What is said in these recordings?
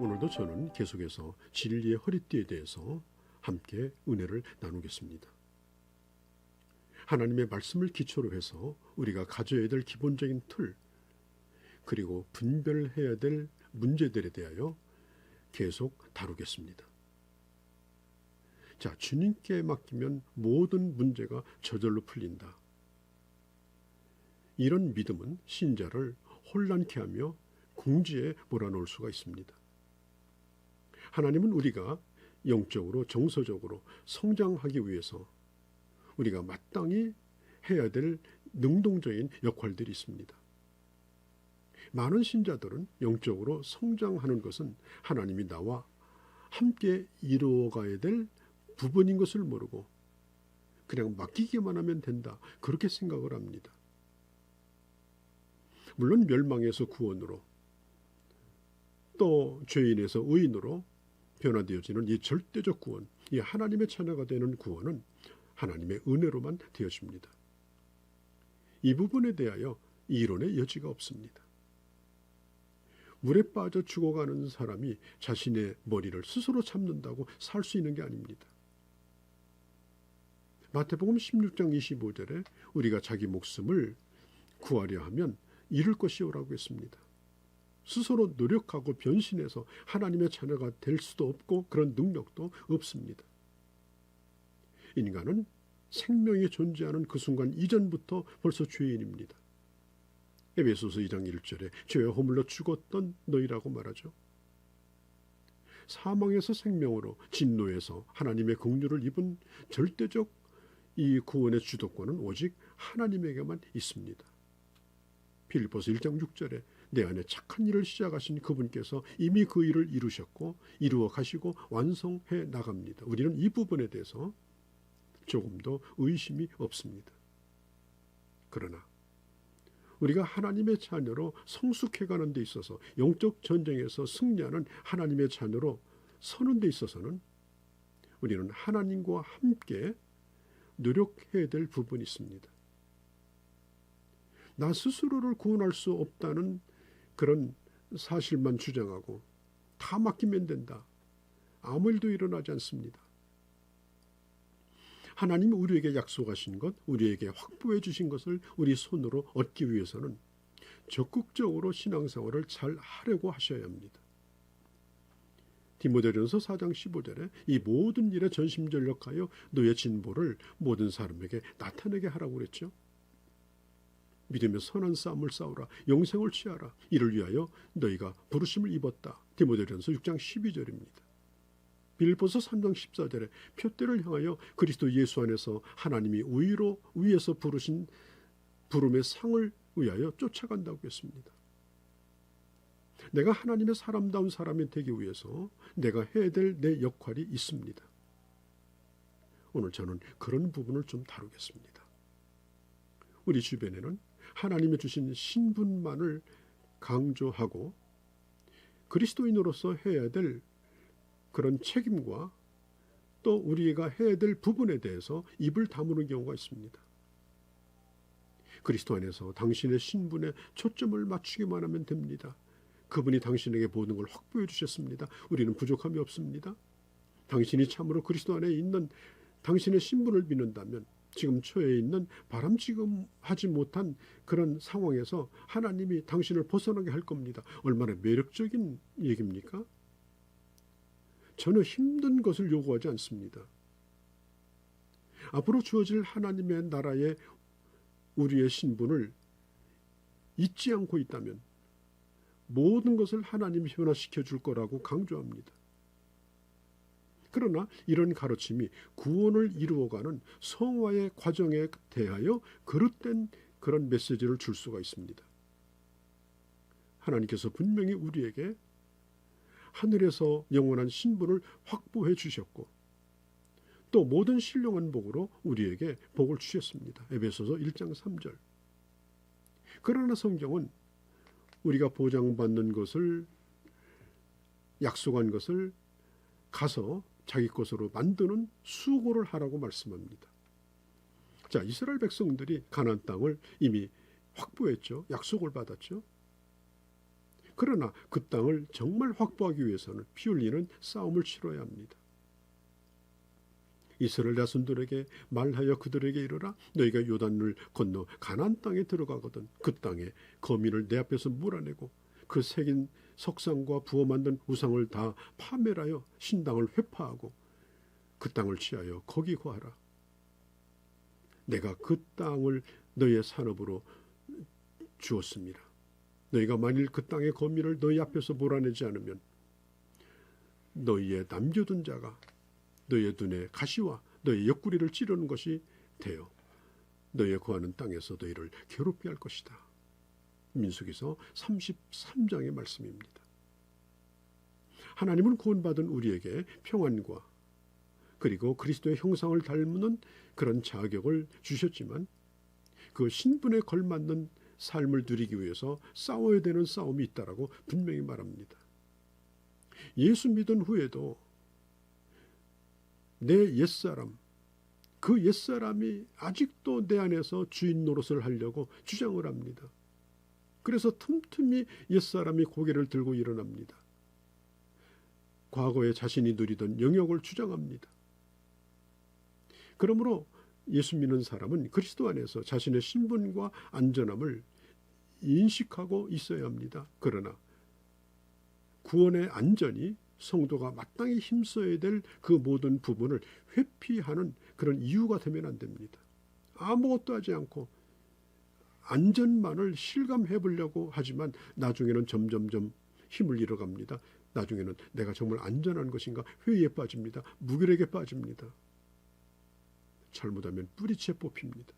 오늘도 저는 계속해서 진리의 허리띠에 대해서 함께 은혜를 나누겠습니다. 하나님의 말씀을 기초로 해서 우리가 가져야 될 기본적인 틀, 그리고 분별해야 될 문제들에 대하여 계속 다루겠습니다. 자, 주님께 맡기면 모든 문제가 저절로 풀린다. 이런 믿음은 신자를 혼란케 하며 궁지에 몰아넣을 수가 있습니다. 하나님은 우리가 영적으로 정서적으로 성장하기 위해서 우리가 마땅히 해야 될 능동적인 역할들이 있습니다. 많은 신자들은 영적으로 성장하는 것은 하나님이 나와 함께 이루어가야 될 부분인 것을 모르고 그냥 맡기기만 하면 된다, 그렇게 생각을 합니다. 물론 멸망에서 구원으로 또 죄인에서 의인으로 변화되어지는 이 절대적 구원, 이 하나님의 자녀가 되는 구원은 하나님의 은혜로만 되어집니다. 이 부분에 대하여 이론의 여지가 없습니다. 물에 빠져 죽어가는 사람이 자신의 머리를 스스로 잡는다고 살 수 있는 게 아닙니다. 마태복음 16장 25절에 우리가 자기 목숨을 구하려 하면 잃을 것이오라고 했습니다. 스스로 노력하고 변신해서 하나님의 자녀가 될 수도 없고 그런 능력도 없습니다. 인간은 생명이 존재하는 그 순간 이전부터 벌써 죄인입니다. 에베소서 2장 1절에 죄에 허물러 죽었던 너희라고 말하죠. 사망에서 생명으로, 진노에서 하나님의 긍휼을 입은 절대적 이 구원의 주도권은 오직 하나님에게만 있습니다. 빌립보서 1장 6절에 내 안에 착한 일을 시작하신 그분께서 이미 그 일을 이루셨고 이루어 가시고 완성해 나갑니다. 우리는 이 부분에 대해서 조금도 의심이 없습니다. 그러나 우리가 하나님의 자녀로 성숙해가는 데 있어서, 영적 전쟁에서 승리하는 하나님의 자녀로 서는 데 있어서는 우리는 하나님과 함께 노력해야 될 부분이 있습니다. 나 스스로를 구원할 수 없다는 그런 사실만 주장하고 다 맡기면 된다, 아무 일도 일어나지 않습니다. 하나님이 우리에게 약속하신 것, 우리에게 확보해 주신 것을 우리 손으로 얻기 위해서는 적극적으로 신앙생활을 잘 하려고 하셔야 합니다. 디모데전서 4장 15절에 이 모든 일에 전심전력하여 너의 진보를 모든 사람에게 나타내게 하라고 그랬죠. 믿음의 선한 싸움을 싸우라, 영생을 취하라, 이를 위하여 너희가 부르심을 입었다. 디모데전서 6장 12절입니다. 빌립보서 3장 14절에 표대를 향하여 그리스도 예수 안에서 하나님이 위에서 부르신 부름의 상을 위하여 쫓아간다고 했습니다. 내가 하나님의 사람다운 사람이 되기 위해서 내가 해야 될 내 역할이 있습니다. 오늘 저는 그런 부분을 좀 다루겠습니다. 우리 주변에는 하나님이 주신 신분만을 강조하고 그리스도인으로서 해야 될 그런 책임과 또 우리가 해야 될 부분에 대해서 입을 다무는 경우가 있습니다. 그리스도 안에서 당신의 신분에 초점을 맞추기만 하면 됩니다. 그분이 당신에게 모든 걸 확보해 주셨습니다. 우리는 부족함이 없습니다. 당신이 참으로 그리스도 안에 있는 당신의 신분을 믿는다면 지금 처해 있는 바람직하지 못한 그런 상황에서 하나님이 당신을 벗어나게 할 겁니다. 얼마나 매력적인 얘기입니까? 전혀 힘든 것을 요구하지 않습니다. 앞으로 주어질 하나님의 나라에 우리의 신분을 잊지 않고 있다면 모든 것을 하나님이 변화시켜 줄 거라고 강조합니다. 그러나 이런 가르침이 구원을 이루어가는 성화의 과정에 대하여 그릇된 그런 메시지를 줄 수가 있습니다. 하나님께서 분명히 우리에게 하늘에서 영원한 신분을 확보해 주셨고 또 모든 신령한 복으로 우리에게 복을 주셨습니다. 에베소서 1장 3절. 그러나 성경은 우리가 보장받는 것을, 약속한 것을 가서 자기 것으로 만드는 수고를 하라고 말씀합니다. 자, 이스라엘 백성들이 가나안 땅을 이미 확보했죠. 약속을 받았죠. 그러나 그 땅을 정말 확보하기 위해서는 피 흘리는 싸움을 치러야 합니다. 이스라엘 자손들에게 말하여 그들에게 이르라. 너희가 요단을 건너 가나안 땅에 들어가거든 그 땅에 거민을 내 앞에서 몰아내고 그 새긴 석상과 부어 만든 우상을 다 파멸하여 신당을 회파하고 그 땅을 취하여 거기 거하라. 내가 그 땅을 너희의 산업으로 주었습니다. 너희가 만일 그 땅의 거민을 너희 앞에서 몰아내지 않으면 너희의 남겨둔 자가 너희의 눈에 가시와 너희의 옆구리를 찌르는 것이 되어 너희의 거하는 땅에서 너희를 괴롭게 할 것이다. 민수기서 33장의 말씀입니다. 하나님은 구원받은 우리에게 평안과 그리고 그리스도의 형상을 닮는 그런 자격을 주셨지만 그 신분에 걸맞는 삶을 누리기 위해서 싸워야 되는 싸움이 있다라고 분명히 말합니다. 예수 믿은 후에도 내 옛사람, 그 옛사람이 아직도 내 안에서 주인 노릇을 하려고 주장을 합니다. 그래서 틈틈이 옛사람이 고개를 들고 일어납니다. 과거에 자신이 누리던 영역을 주장합니다. 그러므로 예수 믿는 사람은 그리스도 안에서 자신의 신분과 안전함을 인식하고 있어야 합니다. 그러나 구원의 안전이 성도가 마땅히 힘써야 될 그 모든 부분을 회피하는 그런 이유가 되면 안 됩니다. 아무것도 하지 않고 안전만을 실감해 보려고 하지만 나중에는 점점점 힘을 잃어갑니다. 나중에는 내가 정말 안전한 것인가 회의에 빠집니다. 무기력에 빠집니다. 잘못하면 뿌리채 뽑힙니다.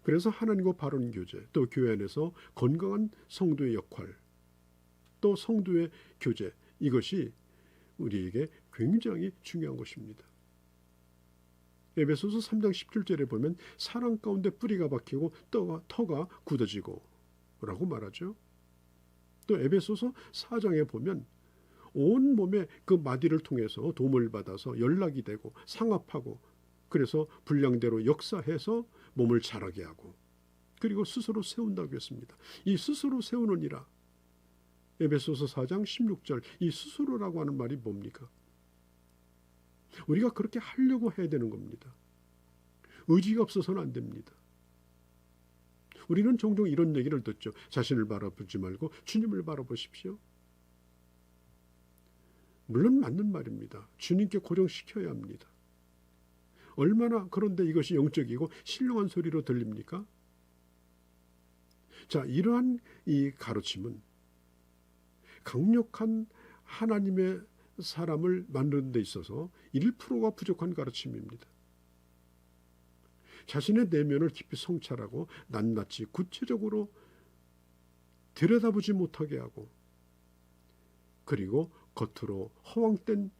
그래서 하나님과 바른 교제, 또 교회 안에서 건강한 성도의 역할, 또 성도의 교제, 이것이 우리에게 굉장히 중요한 것입니다. 에베소서 3장 17절에 보면 사랑 가운데 뿌리가 박히고 터가 굳어지고 라고 말하죠. 또 에베소서 4장에 보면 온 몸에 그 마디를 통해서 도움을 받아서 연락이 되고 상합하고 그래서 분량대로 역사해서 몸을 자라게 하고 그리고 스스로 세운다고 했습니다. 이 스스로 세우느니라. 에베소서 4장 16절 이 스스로라고 하는 말이 뭡니까? 우리가 그렇게 하려고 해야 되는 겁니다. 의지가 없어서는 안 됩니다. 우리는 종종 이런 얘기를 듣죠. 자신을 바라보지 말고 주님을 바라보십시오. 물론 맞는 말입니다. 주님께 고정시켜야 합니다. 얼마나 그런데 이것이 영적이고 신령한 소리로 들립니까? 자, 이러한 이 가르침은 강력한 하나님의 사람을 만드는 데 있어서 1%가 부족한 가르침입니다. 자신의 내면을 깊이 성찰하고 낱낱이 구체적으로 들여다보지 못하게 하고 그리고 겉으로 허황된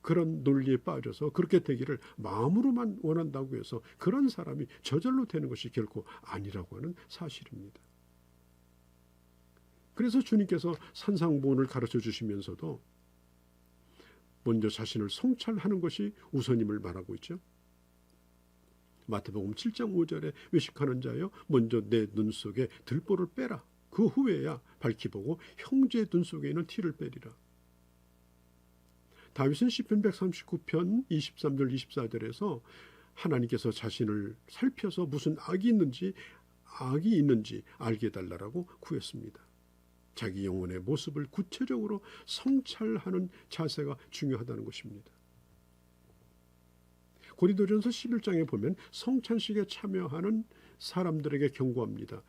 그런 논리에 빠져서 그렇게 되기를 마음으로만 원한다고 해서 그런 사람이 저절로 되는 것이 결코 아니라고 하는 사실입니다. 그래서 주님께서 산상보훈을 가르쳐 주시면서도 먼저 자신을 성찰하는 것이 우선임을 말하고 있죠. 마태복음 7장 5절에 외식하는 자여 먼저 내 눈 속에 들보를 빼라. 그 후에야 밝히 보고 형제의 눈 속에 있는 티를 빼리라. 다윗은 시편 139편 23절 24절에서 하나님께서 자신을 살펴서 무슨 악이 있는지 알게 해달라고 구했습니다. 자기 영혼의 모습을 구체적으로 성찰하는 자세가 중요하다는 것입니다. 고린도전서 11장에 보면 성찬식에 참여하는 사람들에게 경고합니다.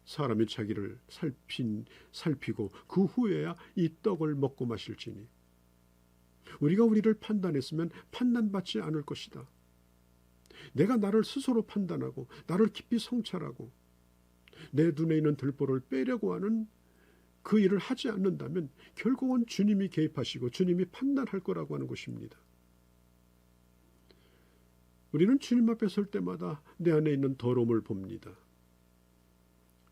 사람이 자기를 살피고 그 후에야 이 떡을 먹고 마실지니 우리가 우리를 판단했으면 판단받지 않을 것이다. 내가 나를 스스로 판단하고 나를 깊이 성찰하고 내 눈에 있는 들보를 빼려고 하는 그 일을 하지 않는다면 결국은 주님이 개입하시고 주님이 판단할 거라고 하는 것입니다. 우리는 주님 앞에 설 때마다 내 안에 있는 더러움을 봅니다.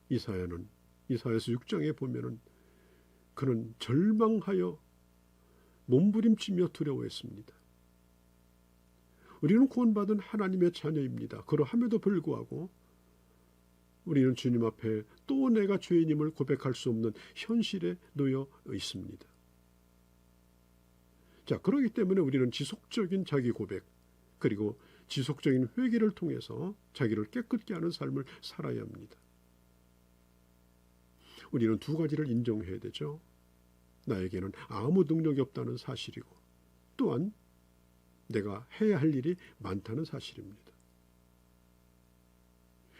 이사야서 6장에 보면은 그는 절망하여 몸부림치며 두려워했습니다. 우리는 구원받은 하나님의 자녀입니다. 그러함에도 불구하고 우리는 주님 앞에 또 내가 죄인임을 고백할 수 없는 현실에 놓여 있습니다. 자, 그렇기 때문에 우리는 지속적인 자기 고백 그리고 지속적인 회개를 통해서 자기를 깨끗게 하는 삶을 살아야 합니다. 우리는 두 가지를 인정해야 되죠. 나에게는 아무 능력이 없다는 사실이고 또한 내가 해야 할 일이 많다는 사실입니다.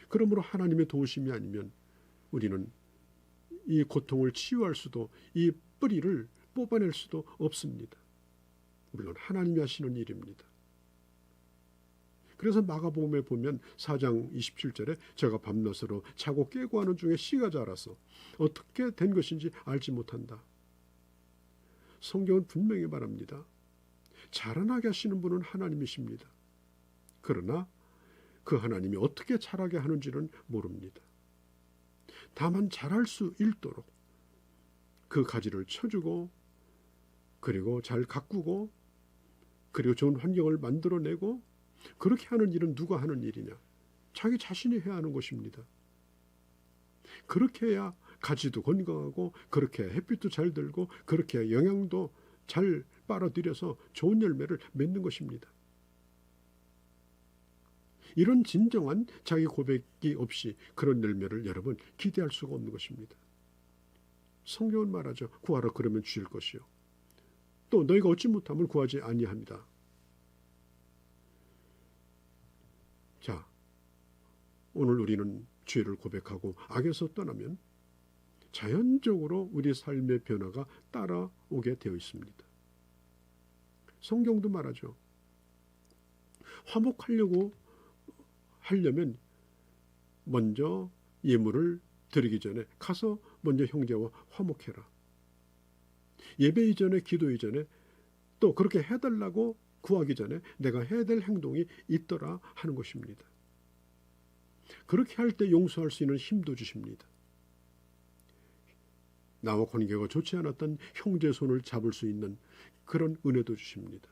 그러므로 하나님의 도우심이 아니면 우리는 이 고통을 치유할 수도 이 뿌리를 뽑아낼 수도 없습니다. 물론 하나님이 하시는 일입니다. 그래서 마가복음에 보면 4장 27절에 제가 밤낮으로 자고 깨고 하는 중에 씨가 자라서 어떻게 된 것인지 알지 못한다. 성경은 분명히 말합니다. 자라나게 하시는 분은 하나님이십니다. 그러나 그 하나님이 어떻게 자라게 하는지는 모릅니다. 다만 자랄 수 있도록 그 가지를 쳐주고 그리고 잘 가꾸고 그리고 좋은 환경을 만들어내고 그렇게 하는 일은 누가 하는 일이냐? 자기 자신이 해야 하는 것입니다. 그렇게 해야 가지도 건강하고 그렇게 해야 햇빛도 잘 들고 그렇게 해야 영양도 잘 빨아들여서 좋은 열매를 맺는 것입니다. 이런 진정한 자기 고백이 없이 그런 열매를 여러분 기대할 수가 없는 것입니다. 성경은 말하죠. 구하라 그러면 주실 것이요. 또 너희가 얻지 못하면 구하지 아니합니다. 자, 오늘 우리는 죄를 고백하고 악에서 떠나면 자연적으로 우리 삶의 변화가 따라오게 되어 있습니다. 성경도 말하죠. 하려면 먼저 예물을 드리기 전에 가서 먼저 형제와 화목해라. 예배 이전에 기도 이전에 또 그렇게 해달라고 구하기 전에 내가 해야 될 행동이 있더라 하는 것입니다. 그렇게 할 때 용서할 수 있는 힘도 주십니다. 나와 관계가 좋지 않았던 형제 손을 잡을 수 있는 그런 은혜도 주십니다.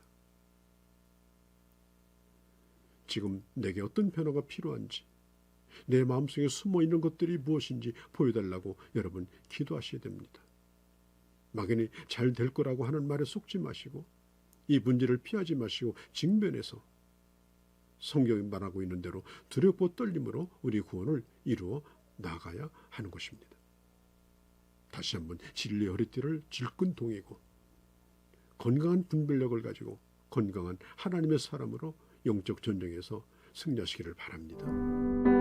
지금 내게 어떤 변화가 필요한지 내 마음속에 숨어있는 것들이 무엇인지 보여달라고 여러분 기도하셔야 됩니다. 막연히 잘 될 거라고 하는 말에 속지 마시고 이 문제를 피하지 마시고 직면해서 성경이 말하고 있는 대로 두렵고 떨림으로 우리 구원을 이루어 나가야 하는 것입니다. 다시 한번 진리의 허리띠를 질끈 동이고 건강한 분별력을 가지고 건강한 하나님의 사람으로 영적 전쟁에서 승리하시기를 바랍니다.